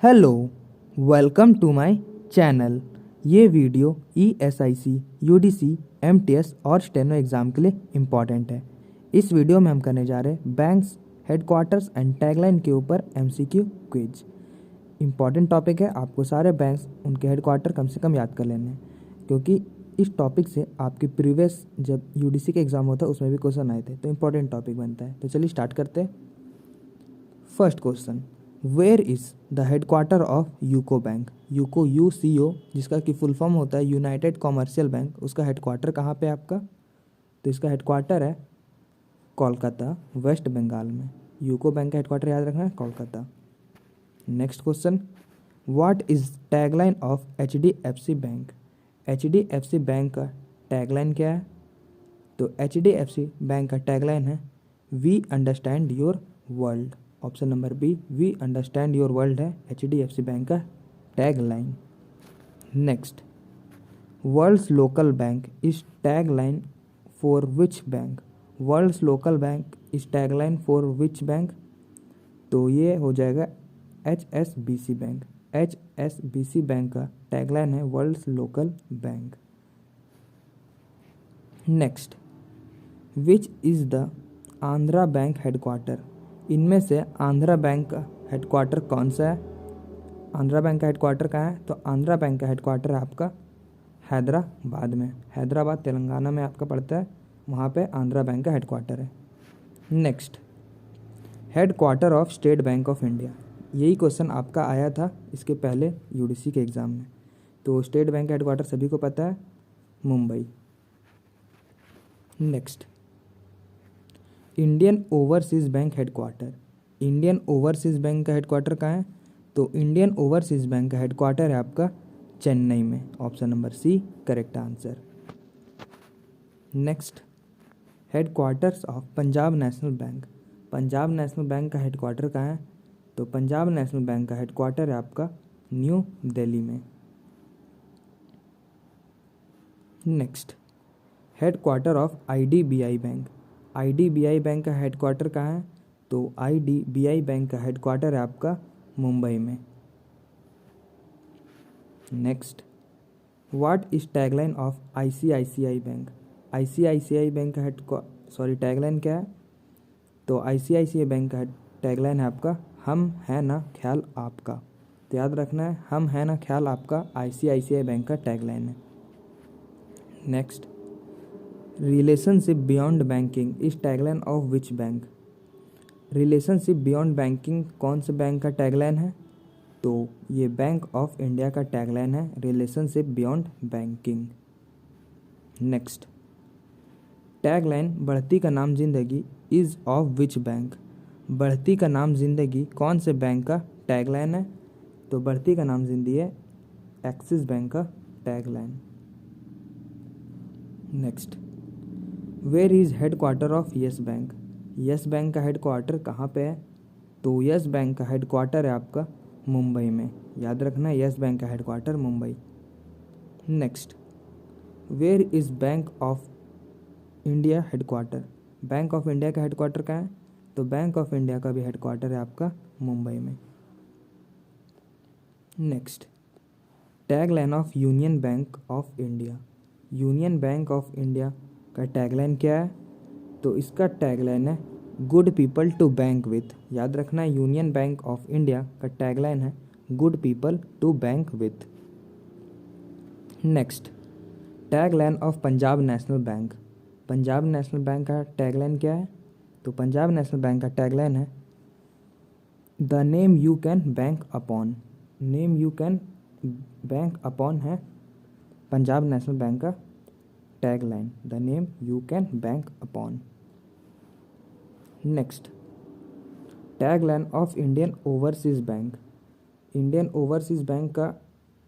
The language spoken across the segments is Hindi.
Hello, welcome to my channel. ये वीडियो ESIC, UDC, MTS और स्टेनो एग्ज़ाम के लिए इम्पॉर्टेंट है। इस वीडियो में हम करने जा रहे हैं बैंक्स हेडक्वार्टर्स एंड टैगलाइन के ऊपर MCQ क्विज। इम्पॉर्टेंट टॉपिक है, आपको सारे बैंक्स उनके हेडक्वार्टर कम से कम याद कर लेने हैं, क्योंकि इस टॉपिक से आपके प्रीवियस जब UDC के एग्ज़ाम होता है उसमें भी क्वेश्चन आए थे, तो इम्पॉर्टेंट टॉपिक बनता है। तो चलिए स्टार्ट करते हैं। First question, where is the headquarter of UCO Bank? UCO UCO जिसका कि फुल फॉर्म होता है यूनाइटेड कॉमर्शियल बैंक, उसका हेडक्वार्टर कहाँ पे है आपका? तो इसका हेडक्वार्टर है कोलकाता, वेस्ट बंगाल में। यूको बैंक का हेडक्वार्टर याद रखना है, Kolkata. Next question, what is tagline of HDFC bank? HDFC bank का टैगलाइन क्या है? तो HDFC बैंक का टैगलाइन है we understand your world. Option number B, we understand your world है HDFC बैंक का tagline. Next, world's local bank is tagline for which bank? World's local bank is tagline for which bank? तो ये हो जाएगा HSBC बैंक। HSBC बैंक का टैगलाइन है world's local bank. Next, which is the Andhra bank headquarter? इनमें से आंध्रा बैंक का हेडक्वार्टर कौन सा है? आंध्रा बैंक का हेडक्वार्टर कहाँ है? तो आंध्रा बैंक का हेडक्वार्टर है आपका हैदराबाद में। हैदराबाद तेलंगाना में आपका पड़ता है, वहाँ पे आंध्रा बैंक का हेडक्वार्टर है। Next, headquarter of state bank of India. यही क्वेश्चन आपका आया था इसके पहले UDC के एग्ज़ाम में। तो स्टेट बैंक का हेडक्वार्टर सभी को पता है, Mumbai. Next, Indian Overseas Bank headquarter. Indian Overseas Bank का हेडक्वार्टर कहाँ है? तो इंडियन ओवरसीज़ बैंक का हेडक्वार्टर है आपका चेन्नई में। Option number C correct answer. Next, headquarters of Punjab National Bank. Punjab National Bank का हेडक्वार्टर कहाँ है? तो पंजाब नेशनल बैंक का हेडक्वार्टर है आपका न्यू दिल्ली में। Next, headquarter of IDBI bank. IDBI bank का हेडक्वार्टर कहाँ है? तो IDBI बैंक का हेडक्वार्टर है आपका मुंबई में। Next, what is tagline of ICICI bank? ICICI bank का टैगलाइन क्या है? तो ICICI बैंक का टैगलाइन है आपका हम है ना ख्याल आपका। तो याद रखना है, हम है ना ख्याल आपका ICICI बैंक का टैगलाइन है। Next, relationship beyond banking is tagline of which bank? Relationship beyond banking कौन से बैंक का टैगलाइन है? तो ये बैंक ऑफ इंडिया का टैगलाइन है relationship beyond banking. Next, tagline बढ़ती का नाम जिंदगी इज ऑफ विच बैंक? बढ़ती का नाम जिंदगी कौन से बैंक का टैगलाइन है? तो बढ़ती का नाम जिंदगी है एक्सिस बैंक का tagline. Next, where is headquarter of Yes Bank? Yes Bank का हेडक्वार्टर कहाँ पे है? तो यस बैंक का हेडक्वार्टर है आपका मुंबई में। याद रखना है, यस बैंक का headquarter Mumbai. Next, where is Bank of India headquarter? Bank of India का हेडक्वार्टर कहाँ है? तो बैंक ऑफ इंडिया का भी हेडक्वार्टर है आपका मुंबई में। Next, tagline of Union Bank of India. Union Bank of India का टैगलाइन क्या है? तो इसका टैगलाइन है good people to bank with. याद रखना है, यूनियन बैंक ऑफ इंडिया का टैगलाइन है good people to bank with. Next, tagline of Punjab National Bank. Punjab National Bank का टैगलाइन क्या है? तो पंजाब नेशनल बैंक का टैगलाइन है the name you can bank upon. Name you can bank upon है पंजाब नेशनल बैंक का tagline, the name you can bank upon. Next, tagline of Indian Overseas bank. Indian Overseas Bank का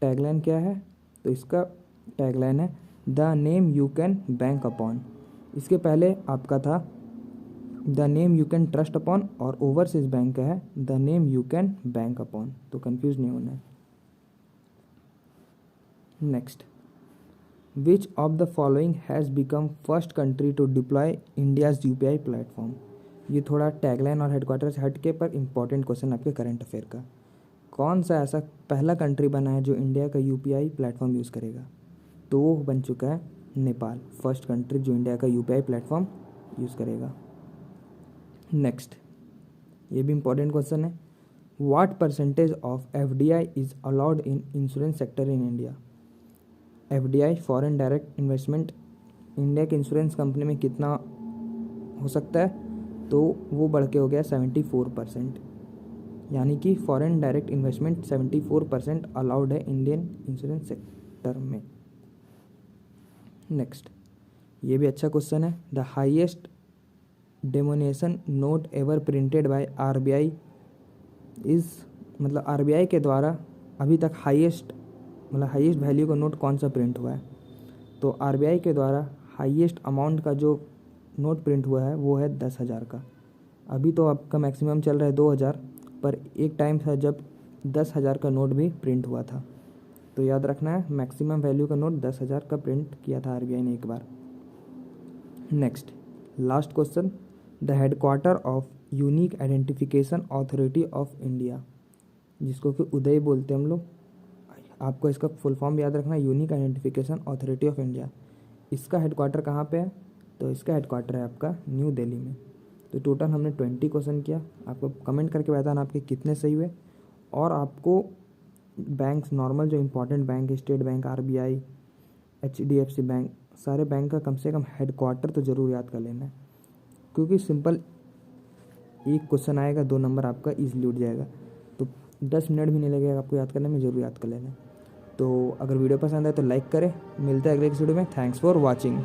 टैगलाइन क्या है? तो इसका टैगलाइन है the name you can bank upon. इसके पहले आपका था the name you can trust upon, और ओवरसीज़ बैंक का है the name you can bank upon, तो कंफ्यूज नहीं होना है। Next, which of the following has become first country to deploy India's UPI platform? ये थोड़ा टैगलाइन और हेडक्वार्टर से हट के पर इंपॉर्टेंट क्वेश्चन आपके करंट अफेयर का। कौन सा ऐसा पहला कंट्री बना है जो इंडिया का यूपीआई प्लेटफॉर्म यूज़ करेगा? तो वो बन चुका है नेपाल, फर्स्ट कंट्री जो इंडिया का यूपीआई प्लेटफॉर्म यूज़ करेगा। नेक्स्ट, ये भी इम्पोर्टेंट क्वेश्चन है, what percentage of FDI is allowed in insurance sector in India? FDI, foreign direct investment, India के इंश्योरेंस कंपनी में कितना हो सकता है? तो वो बढ़ के हो गया 74%, यानी कि फॉरेन डायरेक्ट इन्वेस्टमेंट 74% अलाउड है इंडियन इंश्योरेंस सेक्टर में। नेक्स्ट, ये भी अच्छा क्वेश्चन है, the highest denomination note ever printed by RBI is, मतलब आरबीआई के द्वारा अभी तक हाईएस्ट वैल्यू का नोट कौन सा प्रिंट हुआ है? तो आरबीआई के द्वारा हाईएस्ट अमाउंट का जो नोट प्रिंट हुआ है वो है 10,000 का। अभी तो आपका मैक्सिमम चल रहा है 2,000, पर एक टाइम था जब 10,000 का नोट भी प्रिंट हुआ था। तो याद रखना है, मैक्सिमम वैल्यू का नोट 10,000 का प्रिंट किया था आरबीआई ने एक बार। Next, last question, the headquarter of unique identification authority of India, जिसको कि उदय बोलते हैं हम लोग, आपको इसका फुल फॉर्म याद रखना है, unique identification authority of India. इसका हेडक्वार्टर कहाँ पे है? तो इसका हेडक्वार्टर है आपका न्यू दिल्ली में। तो टोटल हमने 20 क्वेश्चन किया, आपको कमेंट करके बताना आपके कितने सही हुए। और आपको बैंक्स, नॉर्मल जो important bank, state bank, RBI, HDFC bank, सारे बैंक का कम से कम हेडक्वार्टर तो ज़रूर याद कर लेना है, क्योंकि सिंपल एक क्वेश्चन आएगा, 2 नंबर आपका ईजिली उठ जाएगा। तो 10 मिनट भी नहीं लगेगा आपको याद करने में, ज़रूर याद कर लेना। तो अगर वीडियो पसंद आए तो लाइक करें। मिलते हैं अगले वीडियो में। Thanks for watching.